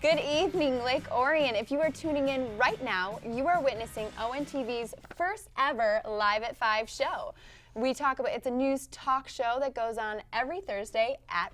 Good evening, Lake Orion. If you are tuning in right now, you are witnessing ONTV's first ever Live at 5 show. It's a news talk show that goes on every Thursday at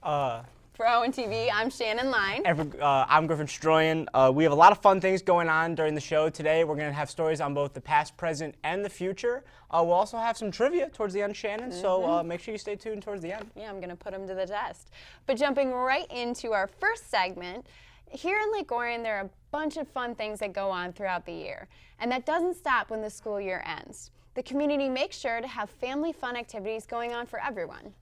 5. For ONTV, I'm Shannon Line. I'm Griffin Stroyan. We have a lot of fun things going on during the show today. We're going to have stories on both the past, present, and the future. We'll also have some trivia towards the end, Shannon, so make sure you stay tuned towards the end. Yeah, I'm going to put them to the test. But jumping right into our first segment, here in Lake Orion, there are a bunch of fun things that go on throughout the year, and that doesn't stop when the school year ends. The community makes sure to have family fun activities going on for everyone.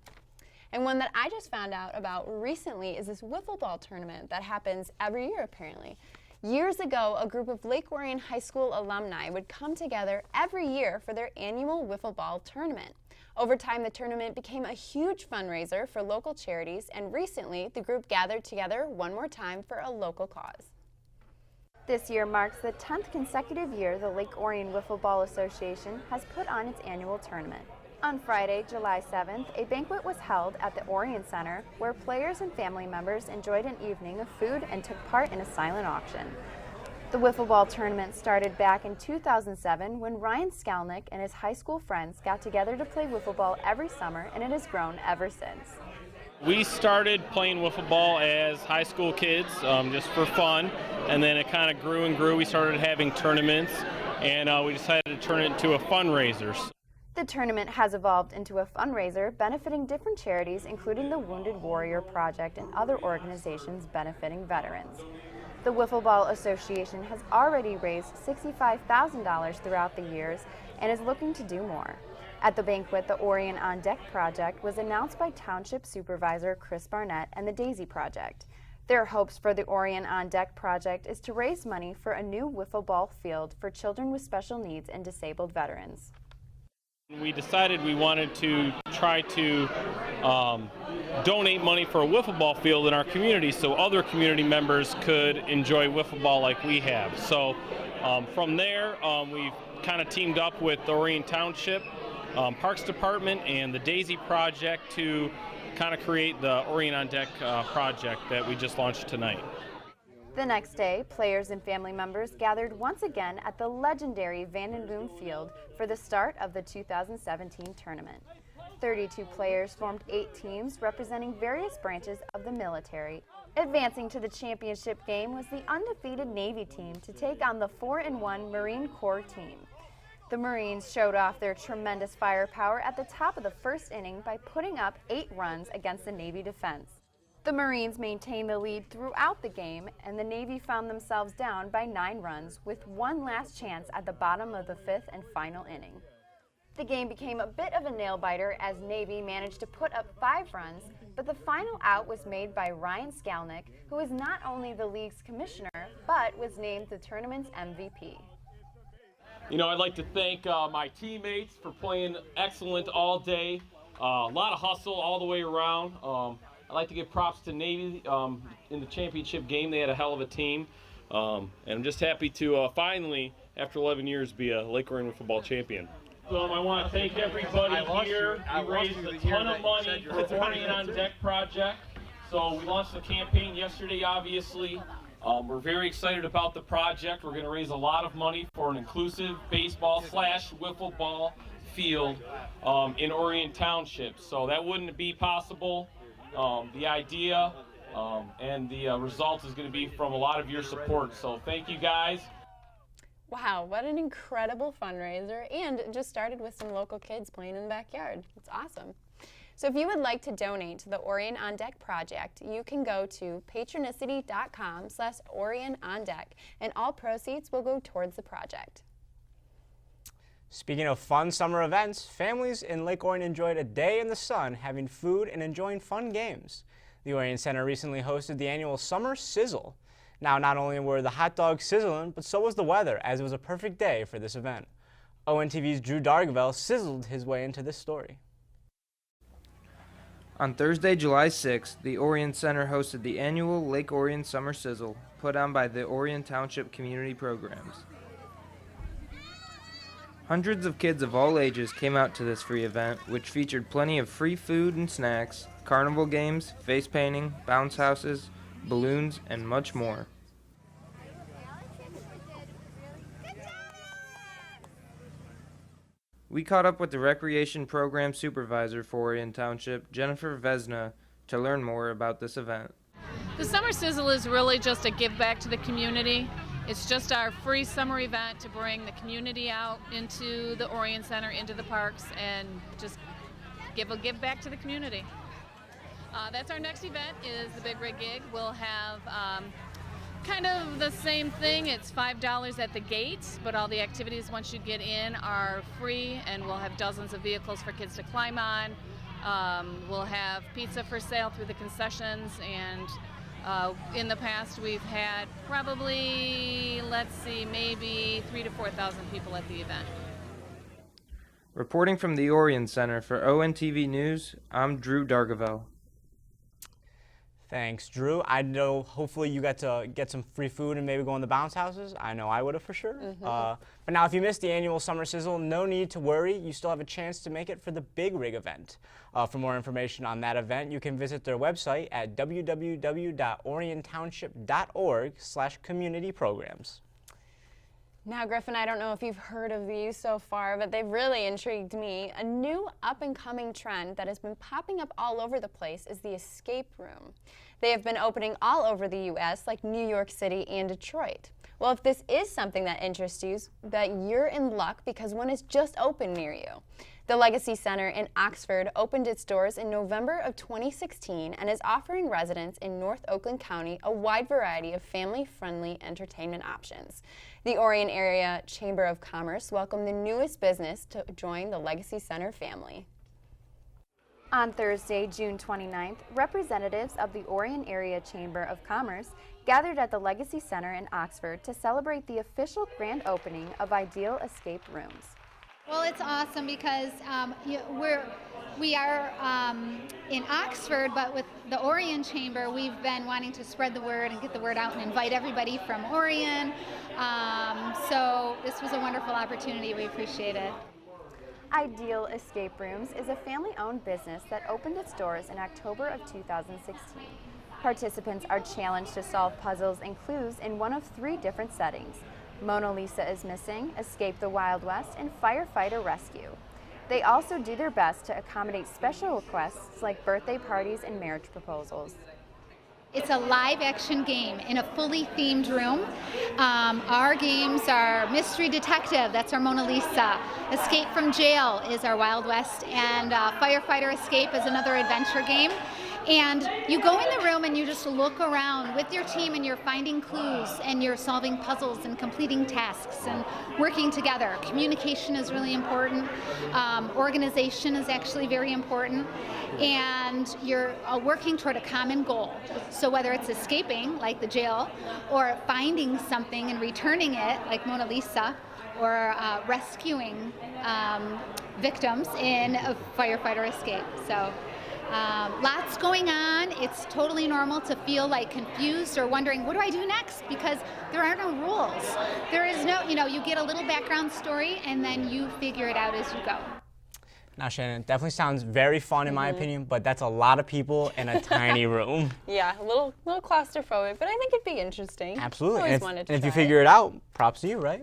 And one that I just found out about recently is this wiffle ball tournament that happens every year, apparently. Years ago, a group of Lake Orion High School alumni would come together every year for their annual wiffle ball tournament. Over time, the tournament became a huge fundraiser for local charities, and recently, the group gathered together one more time for a local cause. This year marks the 10th consecutive year the Lake Orion Wiffle Ball Association has put on its annual tournament. On Friday, July 7th, a banquet was held at the Orion Center where players and family members enjoyed an evening of food and took part in a silent auction. The wiffle ball tournament started back in 2007 when Ryan Skalnick and his high school friends got together to play wiffle ball every summer, and it has grown ever since. We started playing wiffle ball as high school kids, just for fun, and then it kind of grew and grew. We started having tournaments, and we decided to turn it into a fundraiser. The tournament has evolved into a fundraiser benefiting different charities, including the Wounded Warrior Project and other organizations benefiting veterans. The Wiffle Ball Association has already raised $65,000 throughout the years and is looking to do more. At the banquet, the Orion on Deck project was announced by Township Supervisor Chris Barnett and the Daisy Project. Their hopes for the Orion on Deck project is to raise money for a new wiffle ball field for children with special needs and disabled veterans. We decided we wanted to try to donate money for a wiffle ball field in our community so other community members could enjoy wiffle ball like we have. So from there, we've kind of teamed up with the Orion Township Parks Department and the Daisy Project to kind of create the Orion on Deck project that we just launched tonight. The next day, players and family members gathered once again at the legendary Vandenboom Field for the start of the 2017 tournament. 32 players formed 8 teams representing various branches of the military. Advancing to the championship game was the undefeated Navy team to take on the 4-1 Marine Corps team. The Marines showed off their tremendous firepower at the top of the first inning by putting up 8 runs against the Navy defense. The Marines maintained the lead throughout the game, and the Navy found themselves down by 9 runs with one last chance at the bottom of the 5th and final inning. The game became a bit of a nail-biter as Navy managed to put up 5 runs, but the final out was made by Ryan Skalnick, who is not only the league's commissioner, but was named the tournament's MVP. You know, I'd like to thank my teammates for playing excellent all day. A lot of hustle all the way around. I'd like to give props to Navy in the championship game. They had a hell of a team. And I'm just happy to finally, after 11 years, be a Lake Orion football champion. I want to thank everybody here. We raised a ton of money for the Orion on Deck project. So we launched the campaign yesterday, obviously. We're very excited about the project. We're going to raise a lot of money for an inclusive baseball/wiffle ball field in Orion Township. So that wouldn't be possible. The idea and the result is going to be from a lot of your support. So thank you guys. Wow, what an incredible fundraiser, and it just started with some local kids playing in the backyard. It's awesome. So if you would like to donate to the Orion on Deck project, you can go to patronicity.com/OrionOnDeck, and all proceeds will go towards the project. Speaking of fun summer events, families in Lake Orion enjoyed a day in the sun, having food and enjoying fun games. The Orion Center recently hosted the annual Summer Sizzle. Now, not only were the hot dogs sizzling, but so was the weather, as it was a perfect day for this event. ONTV's Drew Dargaville sizzled his way into this story. On Thursday, July 6th, the Orion Center hosted the annual Lake Orion Summer Sizzle, put on by the Orion Township Community Programs. Hundreds of kids of all ages came out to this free event, which featured plenty of free food and snacks, carnival games, face painting, bounce houses, balloons, and much more. We caught up with the Recreation Program Supervisor for Orion Township, Jennifer Vesna, to learn more about this event. The Summer Sizzle is really just a give back to the community. It's just our free summer event to bring the community out into the Orion Center, into the parks, and just give back to the community. That's our next event, is the Big Rig Gig. We'll have kind of the same thing. It's $5 at the gate, but all the activities once you get in are free, and we'll have dozens of vehicles for kids to climb on. We'll have pizza for sale through the concessions, and in the past we've had probably, maybe 3,000 to 4,000 people at the event. Reporting from the Orion Center for ONTV News, I'm Drew Dargaville. Thanks, Drew. I know hopefully you got to get some free food and maybe go in the bounce houses. I know I would have for sure. But now if you missed the annual Summer Sizzle, no need to worry. You still have a chance to make it for the Big Rig event. For more information on that event, you can visit their website at www.oriontownship.org/community-programs. Now, Griffin, I don't know if you've heard of these so far, but they've really intrigued me. A new up-and-coming trend that has been popping up all over the place is the escape room. They have been opening all over the U.S., like New York City and Detroit. Well, if this is something that interests you, that you're in luck because one is just open near you. The Legacy Center in Oxford opened its doors in November of 2016 and is offering residents in North Oakland County a wide variety of family-friendly entertainment options. The Orion Area Chamber of Commerce welcomed the newest business to join the Legacy Center family. On Thursday, June 29th, representatives of the Orion Area Chamber of Commerce gathered at the Legacy Center in Oxford to celebrate the official grand opening of Ideal Escape Rooms. Well, it's awesome because we are in Oxford, but with the Orion Chamber, we've been wanting to spread the word and get the word out and invite everybody from Orion. So this was a wonderful opportunity. We appreciate it. Ideal Escape Rooms is a family-owned business that opened its doors in October of 2016. Participants are challenged to solve puzzles and clues in one of 3 different settings: Mona Lisa is Missing, Escape the Wild West, and Firefighter Rescue. They also do their best to accommodate special requests like birthday parties and marriage proposals. It's a live action game in a fully themed room. Our games are Mystery Detective, that's our Mona Lisa. Escape from Jail is our Wild West, and Firefighter Escape is another adventure game. And you go in the room and you just look around with your team and you're finding clues and you're solving puzzles and completing tasks and working together. Communication is really important. Organization is actually very important. And you're working toward a common goal. So whether it's escaping, like the jail, or finding something and returning it, like Mona Lisa, or rescuing victims in a firefighter escape. So. Lots going on. It's totally normal to feel like confused or wondering, what do I do next? Because there are no rules. There is no, you get a little background story and then you figure it out as you go. Now, Shannon, it definitely sounds very fun in my opinion, but that's a lot of people in a tiny room. Yeah, a little claustrophobic, but I think it'd be interesting. Absolutely. Always And wanted if, to and if you try figure it out, props to you, right?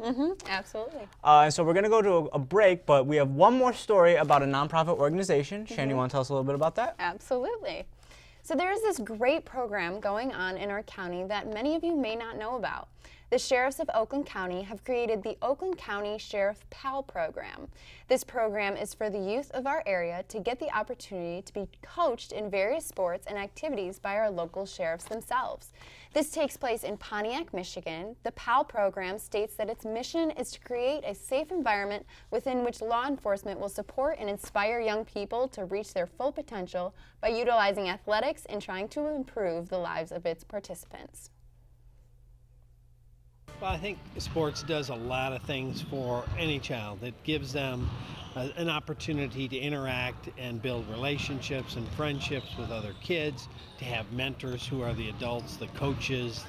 Absolutely. And so we're going to go to a break, but we have one more story about a nonprofit organization. Shannon, you want to tell us a little bit about that? Absolutely. So there is this great program going on in our county that many of you may not know about. The sheriffs of Oakland County have created the Oakland County Sheriff PAL program. This program is for the youth of our area to get the opportunity to be coached in various sports and activities by our local sheriffs themselves. This takes place in Pontiac, Michigan. The PAL program states that its mission is to create a safe environment within which law enforcement will support and inspire young people to reach their full potential by utilizing athletics and trying to improve the lives of its participants. Well, I think sports does a lot of things for any child. It gives them an opportunity to interact and build relationships and friendships with other kids, to have mentors who are the adults, the coaches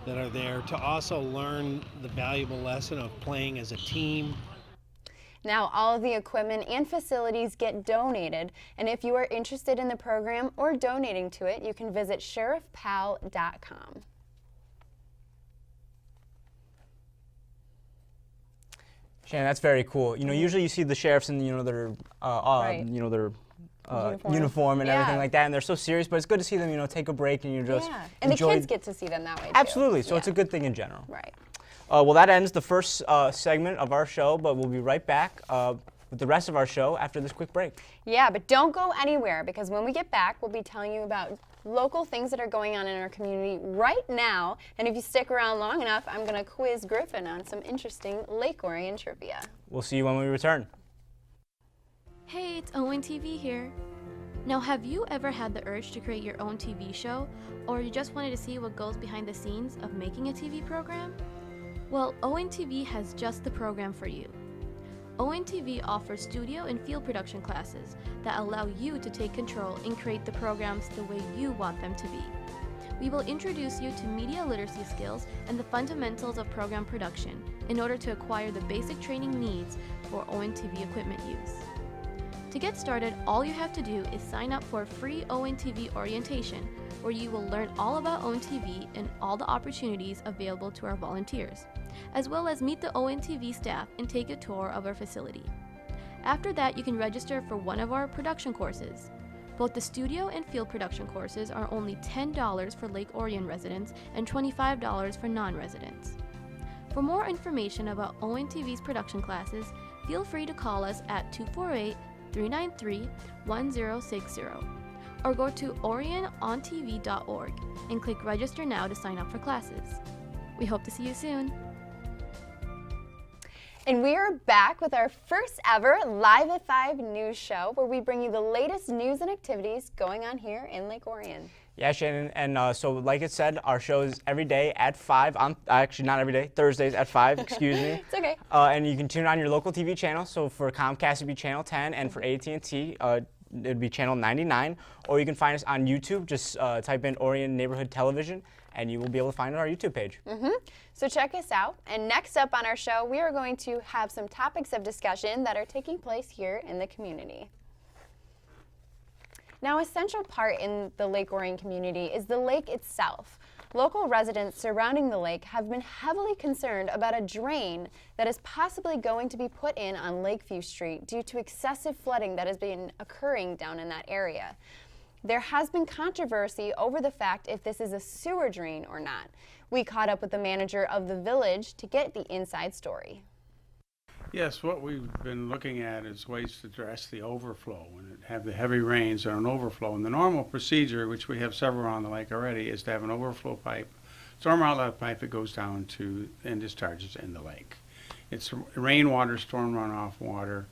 that are there, to also learn the valuable lesson of playing as a team. Now all of the equipment and facilities get donated, and if you are interested in the program or donating to it, you can visit sheriffpal.com. Shannon, that's very cool. You know, usually you see the sheriffs in, their, Right. their Uniform. uniform and Yeah. everything like that, and they're so serious, but it's good to see them, take a break and you just And enjoy. the kids get to see them that way too. Absolutely, so Yeah. it's a good thing in general. Right. Well, that ends the first segment of our show, but we'll be right back with the rest of our show after this quick break. Yeah, but don't go anywhere, because when we get back, we'll be telling you about local things that are going on in our community right now. And if you stick around long enough, I'm going to quiz Griffin on some interesting Lake Orion trivia. We'll see you when we return. Hey, it's Owen TV here. Now, have you ever had the urge to create your own TV show, or you just wanted to see what goes behind the scenes of making a TV program? Well, Owen TV has just the program for you. Owen TV offers studio and field production classes that allow you to take control and create the programs the way you want them to be. We will introduce you to media literacy skills and the fundamentals of program production in order to acquire the basic training needs for Owen TV equipment use. To get started, all you have to do is sign up for a free Owen TV orientation, where you will learn all about Owen TV and all the opportunities available to our volunteers, as well as meet the Owen TV staff and take a tour of our facility. After that, you can register for one of our production courses. Both the studio and field production courses are only $10 for Lake Orion residents and $25 for non-residents. For more information about Owen TV's production classes, feel free to call us at 248-393-1060 or go to orionontv.org and click register now to sign up for classes. We hope to see you soon. And we are back with our first ever Live at 5 news show, where we bring you the latest news and activities going on here in Lake Orion. Yeah, Shannon, and so like it said, our show is every day at 5, actually not every day, Thursdays at 5, excuse me. It's okay. And you can tune on your local TV channel, so for Comcast it'd be channel 10, and for AT&T it'd be channel 99, or you can find us on YouTube, just type in Orion Neighborhood Television, and you will be able to find our YouTube page. So check us out. And next up on our show, we are going to have some topics of discussion that are taking place here in the community. Now, a central part in the Lake Orion community is the lake itself. Local residents surrounding the lake have been heavily concerned about a drain that is possibly going to be put in on Lakeview Street due to excessive flooding that has been occurring down in that area. There has been controversy over the fact if this is a sewer drain or not. We caught up with the manager of the village to get the inside story. Yes, what we've been looking at is ways to address the overflow when it have the heavy rains or an overflow. And the normal procedure, which we have several on the lake already, is to have an overflow pipe, storm outlet pipe that goes down to and discharges in the lake. It's rainwater, storm runoff water.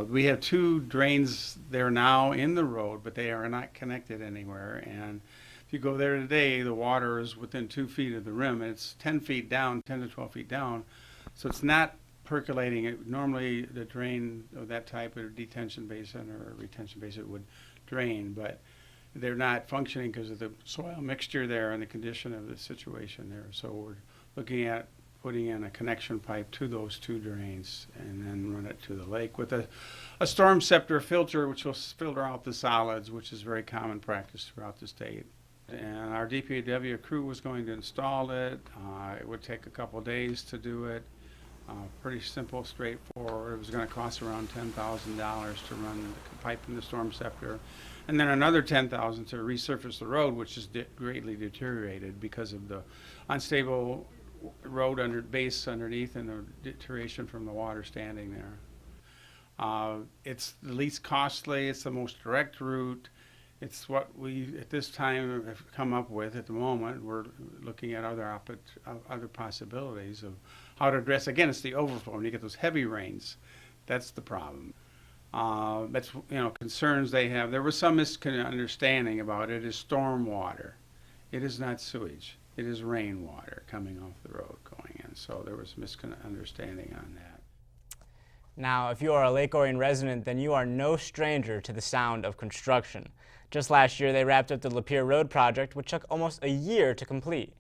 We have 2 drains there now in the road, but they are not connected anywhere. And if you go there today, the water is within 2 feet of the rim. And it's 10 feet down, 10 to 12 feet down. So it's not percolating. Normally the drain of that type of detention basin or retention basin would drain, but they're not functioning because of the soil mixture there and the condition of the situation there. So we're looking at putting in a connection pipe to those 2 drains and then run it to the lake with a storm scepter filter, which will filter out the solids, which is very common practice throughout the state. And our DPW crew was going to install it. It would take a couple days to do it. Pretty simple, straightforward. It was going to cost around $10,000 to run the pipe in the storm scepter, and then another $10,000 to resurface the road, which is greatly deteriorated because of the unstable road base underneath and the deterioration from the water standing there. It's the least costly. It's the most direct route. It's what we at this time have come up with at the moment. We're looking at other possibilities of how to address. Again, it's the overflow. When you get those heavy rains, that's the problem. That's concerns they have. There was some misunderstanding about it. Is storm water. It is not sewage. It is rainwater coming off the road going in. So there was misunderstanding on that. Now, if you are a Lake Orion resident, then you are no stranger to the sound of construction. Just last year, they wrapped up the Lapeer Road project, which took almost a year to complete.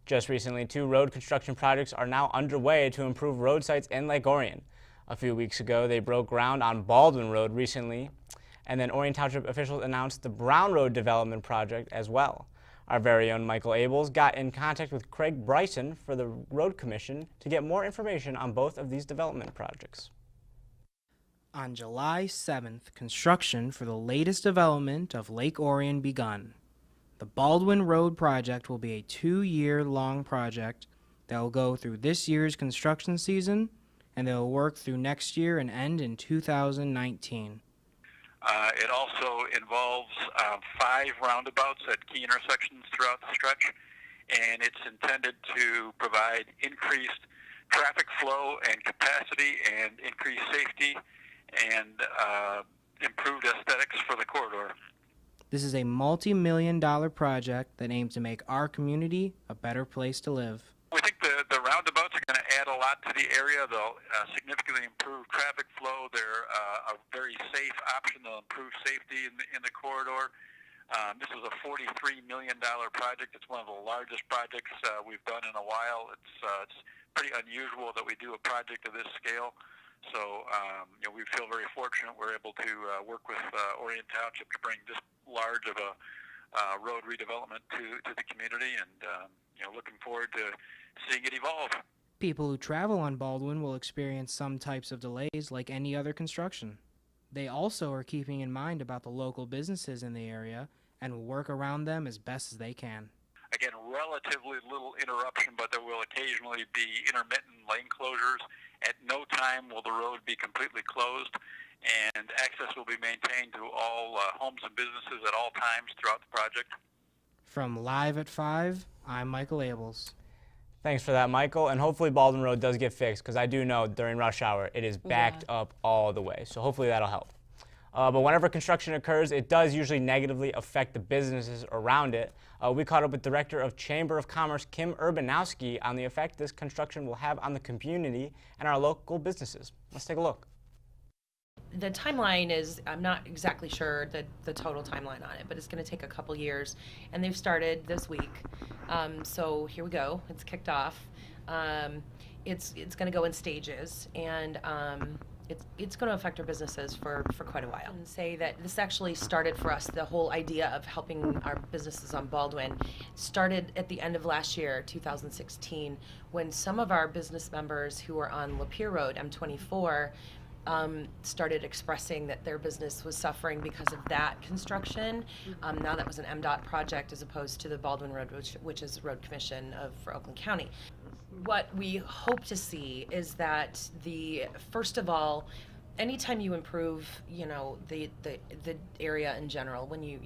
Just recently, 2 road construction projects are now underway to improve road sites in Lake Orion. A few weeks ago, they broke ground on Baldwin Road recently, and then Orion Township officials announced the Brown Road development project as well. Our very own Michael Abels got in contact with Craig Bryson for the Road Commission to get more information on both of these development projects. On July 7th, construction for the latest development of Lake Orion begun. The Baldwin Road project will be a 2-year-long project that will go through this year's construction season, and they will work through next year and end in 2019. It also involves 5 roundabouts at key intersections throughout the stretch, and it's intended to provide increased traffic flow and capacity and increased safety and improved aesthetics for the corridor. This is a multi-million-dollar project that aims to make our community a better place to live. We think the roundabouts are going to add a lot to the area. They'll significantly improve traffic flow. They're a very safe option. They'll improve safety in the corridor. This is a $43 million project. It's one of the largest projects we've done in a while. It's pretty unusual that we do a project of this scale. So we feel very fortunate we're able to work with Orion Township to bring this large of a road redevelopment to the community, and looking forward to seeing it evolve. People who travel on Baldwin will experience some types of delays like any other construction. They also are keeping in mind about the local businesses in the area and will work around them as best as they can. Again, relatively little interruption, but there will occasionally be intermittent lane closures. At no time will the road be completely closed, and access will be maintained to all homes and businesses at all times throughout the project. From Live at 5, I'm Michael Abels. Thanks for that, Michael, and hopefully Baldwin Road does get fixed, because I do know during rush hour it is backed up all the way, so hopefully that'll help. But whenever construction occurs, it does usually negatively affect the businesses around it. We caught up with Director of Chamber of Commerce Kim Urbanowski on the effect this construction will have on the community and our local businesses. Let's take a look. The timeline is, I'm not exactly sure the total timeline on it, but it's going to take a couple years, and they've started this week. So here we go. It's kicked off. It's going to go in stages, and it's going to affect our businesses for quite a while. And say that this actually started for us, the whole idea of helping our businesses on Baldwin started at the end of last year, 2016, when some of our business members who are on Lapeer Road, M24, started expressing that their business was suffering because of that construction. Now that was an MDOT project as opposed to the Baldwin Road, which is Road Commission for Oakland County. What we hope to see is that first of all, anytime you improve, the area in general, when you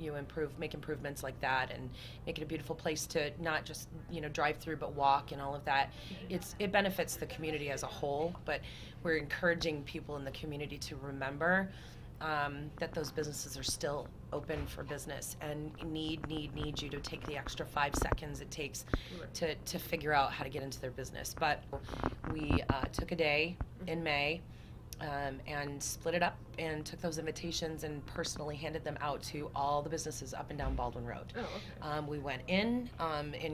make improvements like that and make it a beautiful place to not just, drive through but walk and all of that, it benefits the community as a whole, but we're encouraging people in the community to remember that those businesses are still open for business and need you to take the extra 5 seconds it takes to figure out how to get into their business. But we took a day in May and split it up and took those invitations and personally handed them out to all the businesses up and down Baldwin Road. Oh, okay. We went in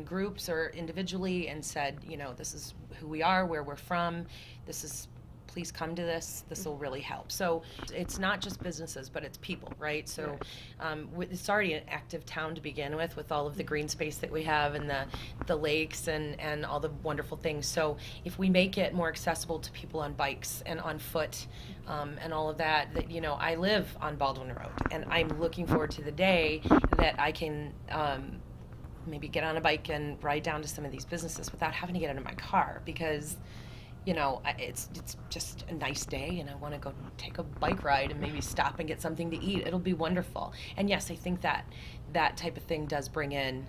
groups or individually and said, this is who we are, where we're from, please come to this will really help. So it's not just businesses, but it's people, right? So it's already an active town to begin with all of the green space that we have and the lakes and all the wonderful things. So if we make it more accessible to people on bikes and on foot and all of that, I live on Baldwin Road, and I'm looking forward to the day that I can maybe get on a bike and ride down to some of these businesses without having to get into my car, because it's just a nice day and I want to go take a bike ride and maybe stop and get something to eat. It'll be wonderful. And yes, I think that type of thing does bring in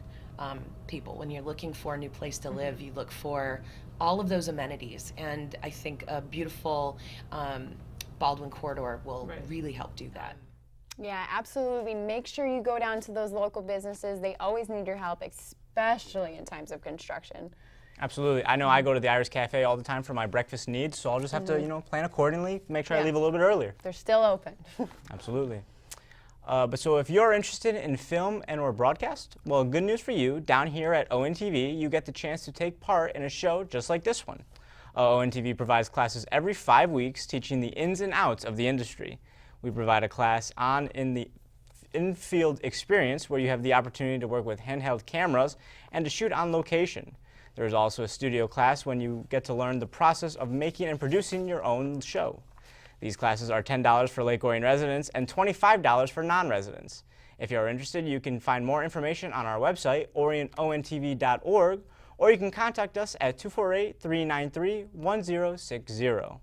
people. When you're looking for a new place to live, you look for all of those amenities. And I think a beautiful Baldwin corridor will really help do that. Yeah, absolutely. Make sure you go down to those local businesses. They always need your help, especially in times of construction. Absolutely. I know I go to the Irish Cafe all the time for my breakfast needs, so I'll just have to, plan accordingly, make sure I leave a little bit earlier. They're still open. Absolutely. But so if you're interested in film and or broadcast, well, good news for you. Down here at ONTV, you get the chance to take part in a show just like this one. ONTV provides classes every 5 weeks teaching the ins and outs of the industry. We provide a class on in-field experience where you have the opportunity to work with handheld cameras and to shoot on location. There is also a studio class when you get to learn the process of making and producing your own show. These classes are $10 for Lake Orion residents and $25 for non-residents. If you are interested, you can find more information on our website, orionontv.org, or you can contact us at 248-393-1060.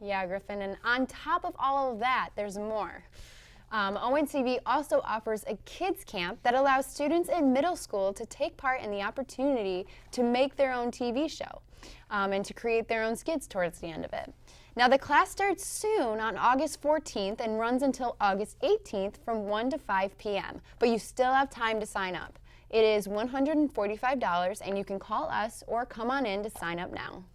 Yeah, Griffin, and on top of all of that, there's more. ONTV also offers a kids camp that allows students in middle school to take part in the opportunity to make their own TV show and to create their own skits towards the end of it. Now, the class starts soon on August 14th and runs until August 18th from 1 to 5 p.m., but you still have time to sign up. It is $145, and you can call us or come on in to sign up now.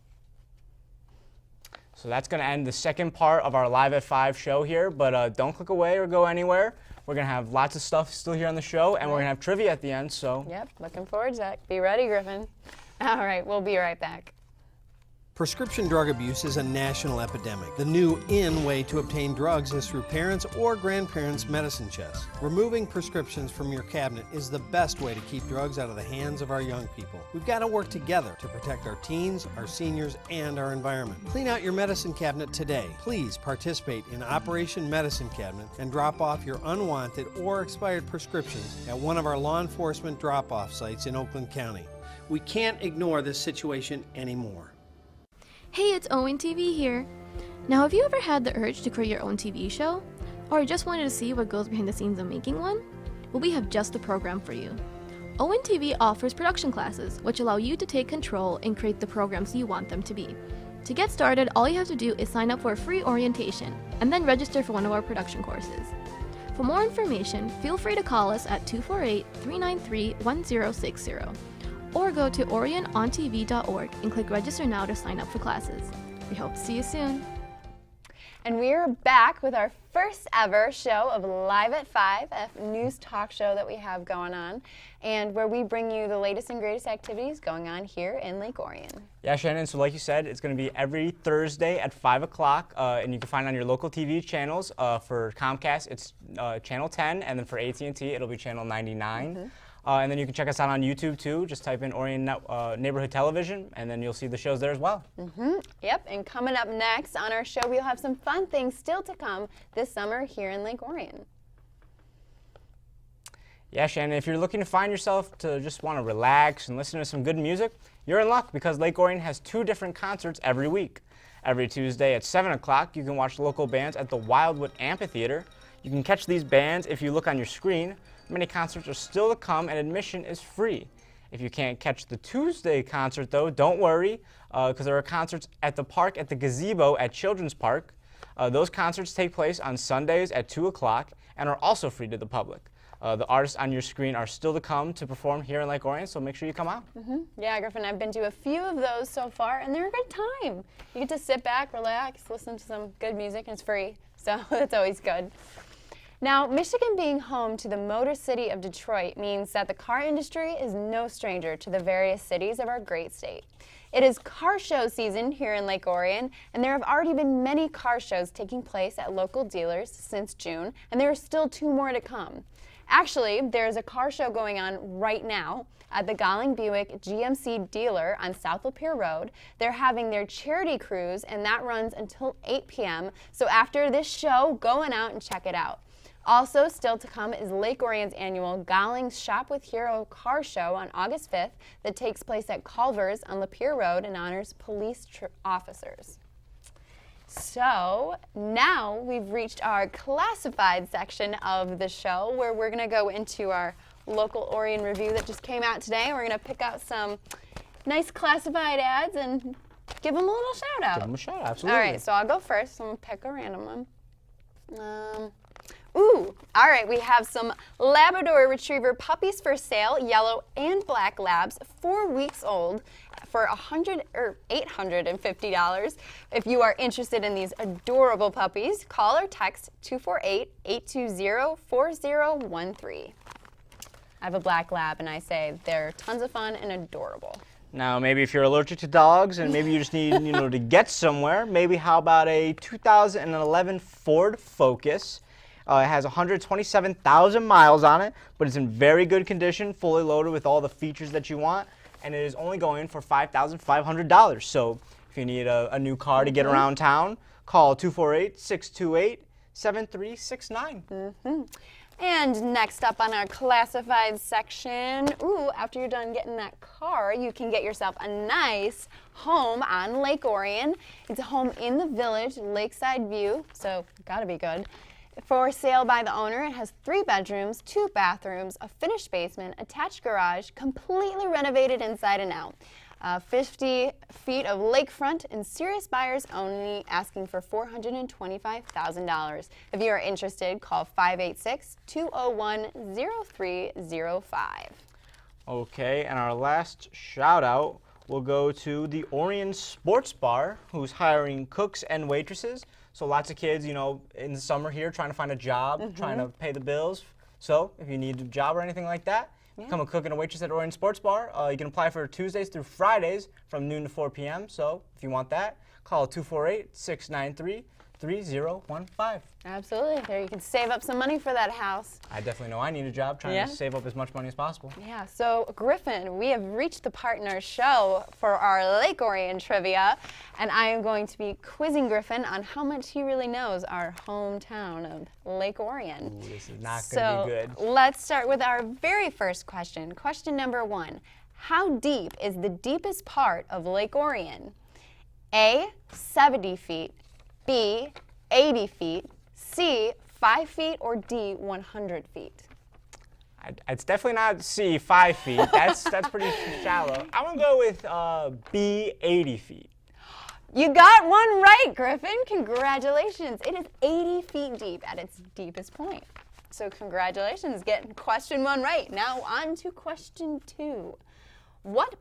So that's going to end the second part of our Live at 5 show here, but don't click away or go anywhere. We're going to have lots of stuff still here on the show, and we're going to have trivia at the end, so. Yep, looking forward to that. Be ready, Griffin. All right, we'll be right back. Prescription drug abuse is a national epidemic. The new way to obtain drugs is through parents' or grandparents' medicine chests. Removing prescriptions from your cabinet is the best way to keep drugs out of the hands of our young people. We've got to work together to protect our teens, our seniors, and our environment. Clean out your medicine cabinet today. Please participate in Operation Medicine Cabinet and drop off your unwanted or expired prescriptions at one of our law enforcement drop-off sites in Oakland County. We can't ignore this situation anymore. Hey, it's ONTV here. Now, have you ever had the urge to create your own TV show? Or just wanted to see what goes behind the scenes of making one? Well, we have just the program for you. ONTV offers production classes, which allow you to take control and create the programs you want them to be. To get started, all you have to do is sign up for a free orientation, and then register for one of our production courses. For more information, feel free to call us at 248-393-1060. Or go to orionontv.org and click register now to sign up for classes. We hope to see you soon. And we are back with our first ever show of Live at 5, a news talk show that we have going on, and where we bring you the latest and greatest activities going on here in Lake Orion. Yeah, Shannon, so like you said, it's going to be every Thursday at 5 o'clock, and you can find it on your local TV channels. For Comcast, it's Channel 10, and then for AT&T, it'll be Channel 99. Mm-hmm. And then you can check us out on YouTube too. Just type in Orion Neighborhood Television, and then you'll see the shows there as well. Mm-hmm. Yep, and coming up next on our show, we'll have some fun things still to come this summer here in Lake Orion. Yeah, Shannon, if you're looking to find yourself to just want to relax and listen to some good music, you're in luck because Lake Orion has 2 different concerts every week. Every Tuesday at 7 o'clock, you can watch local bands at the Wildwood Amphitheater. You can catch these bands if you look on your screen. Many concerts are still to come, and admission is free. If you can't catch the Tuesday concert, though, don't worry, because there are concerts at the park at the gazebo at Children's Park. Those concerts take place on Sundays at 2 o'clock and are also free to the public. The artists on your screen are still to come to perform here in Lake Orion, so make sure you come out. Mm-hmm. Yeah, Griffin, I've been to a few of those so far, and they're a good time. You get to sit back, relax, listen to some good music, and it's free, so it's always good. Now, Michigan being home to the Motor City of Detroit means that the car industry is no stranger to the various cities of our great state. It is car show season here in Lake Orion, and there have already been many car shows taking place at local dealers since June, and there are still 2 more to come. Actually, there's a car show going on right now at the Golling Buick GMC dealer on South Lapeer Road. They're having their charity cruise, and that runs until 8 p.m. So after this show, go on out and check it out. Also, still to come is Lake Orion's annual Golling's Shop with Hero car show on August 5th that takes place at Culver's on Lapeer Road and honors police officers. So now we've reached our classified section of the show where we're going to go into our local Orion review that just came out today. We're going to pick out some nice classified ads and give them a little shout out. Give them a shout out, absolutely. All right, so I'll go first. I'm going to pick a random one. Ooh, all right, we have some Labrador Retriever puppies for sale, yellow and black labs, 4 weeks old, for $850. If you are interested in these adorable puppies, call or text 248-820-4013. I have a black lab, and I say they're tons of fun and adorable. Now, maybe if you're allergic to dogs and maybe you just need, to get somewhere, maybe how about a 2011 Ford Focus? It has 127,000 miles on it, but it's in very good condition, fully loaded with all the features that you want, and it is only going for $5,500. So if you need a new car to get around town, call 248-628-7369. And next up on our classified section, after you're done getting that car, you can get yourself a nice home on Lake Orion. It's a home in the village, lakeside view, so gotta be good. For sale by the owner, it has 3 bedrooms, 2 bathrooms, a finished basement, attached garage, completely renovated inside and out. 50 feet of lakefront, and serious buyers only, asking for $425,000. If you are interested, call 586-201-0305. Okay, and our last shout out will go to the Orion Sports Bar, who's hiring cooks and waitresses. So lots of kids, in the summer here trying to find a job, trying to pay the bills. So if you need a job or anything like that, become a cook and a waitress at Orion Sports Bar. You can apply for Tuesdays through Fridays from noon to 4 p.m. So if you want that, call 248-693-3015. Absolutely. There you can save up some money for that house. I definitely know I need a job, trying to save up as much money as possible. Yeah, so Griffin, we have reached the part in our show for our Lake Orion trivia, and I am going to be quizzing Griffin on how much he really knows our hometown of Lake Orion. Ooh, this is not going to be good. Let's start with our very first question. Question number 1. How deep is the deepest part of Lake Orion? A, 70 feet, B, 80 feet, C, 5 feet, or D, 100 feet? It's definitely not C, 5 feet. That's pretty shallow. I'm going to go with B, 80 feet. You got one right, Griffin. Congratulations. It is 80 feet deep at its deepest point. So congratulations, getting question 1 right. Now on to question 2. What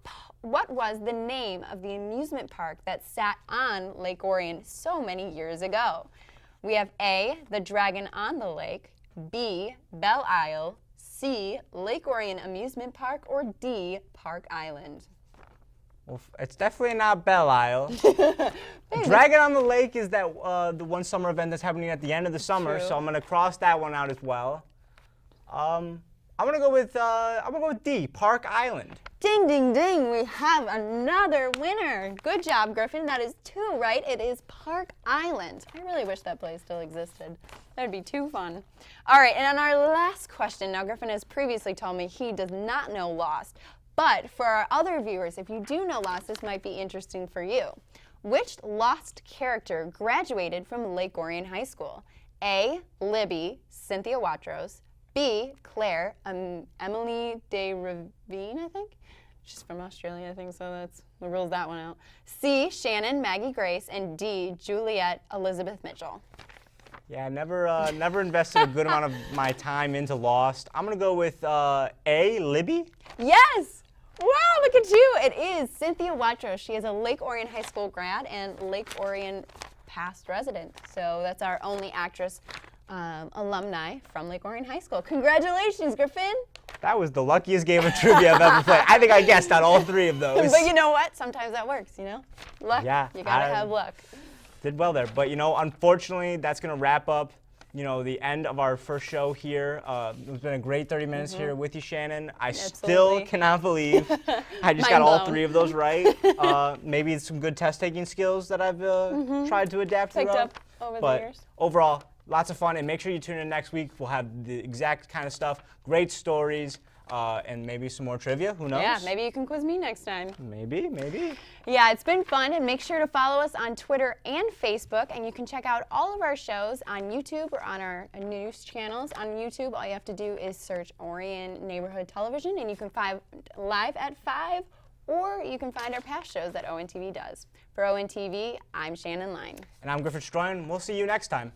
was the name of the amusement park that sat on Lake Orion so many years ago? We have A, the Dragon on the Lake, B, Belle Isle, C, Lake Orion Amusement Park, or D, Park Island. Well, it's definitely not Belle Isle. Dragon on the Lake is that the one summer event that's happening at the end of the summer, so I'm gonna cross that one out as well. I'm gonna go with D, Park Island. Ding, ding, ding, we have another winner. Good job, Griffin. That is 2 right. It is Park Island. I really wish that place still existed. That would be too fun. All right, and on our last question, now Griffin has previously told me he does not know Lost, but for our other viewers, if you do know Lost, this might be interesting for you. Which Lost character graduated from Lake Orion High School? A, Libby, Cynthia Watros, B, Claire, Emily de Ravine, I think? She's from Australia, I think, so that rules that one out. C, Shannon, Maggie Grace, and D, Juliet Elizabeth Mitchell. Yeah, never invested a good amount of my time into Lost. I'm gonna go with A, Libby. Yes! Wow, look at you! It is Cynthia Watros. She is a Lake Orion High School grad and Lake Orion past resident. So that's our only actress alumni from Lake Orion High School. Congratulations, Griffin! That was the luckiest game of trivia I've ever played. I think I guessed on all 3 of those. But you know what? Sometimes that works, Luck. Yeah, You gotta have luck. Did well there. But, unfortunately, that's going to wrap up, the end of our first show here. It's been a great 30 minutes here with you, Shannon. I still cannot believe I just got all 3 of those right. Maybe it's some good test-taking skills that I've tried to adapt Picked throughout. up over But the years. overall, lots of fun, and make sure you tune in next week. We'll have the exact kind of stuff, great stories, and maybe some more trivia. Who knows? Yeah, maybe you can quiz me next time. Maybe. Yeah, it's been fun, and make sure to follow us on Twitter and Facebook, and you can check out all of our shows on YouTube or on our news channels. On YouTube, all you have to do is search Orion Neighborhood Television, and you can find live at 5, or you can find our past shows that ONTV does. For ONTV, I'm Shannon Line. And I'm Griffin Stroyan. We'll see you next time.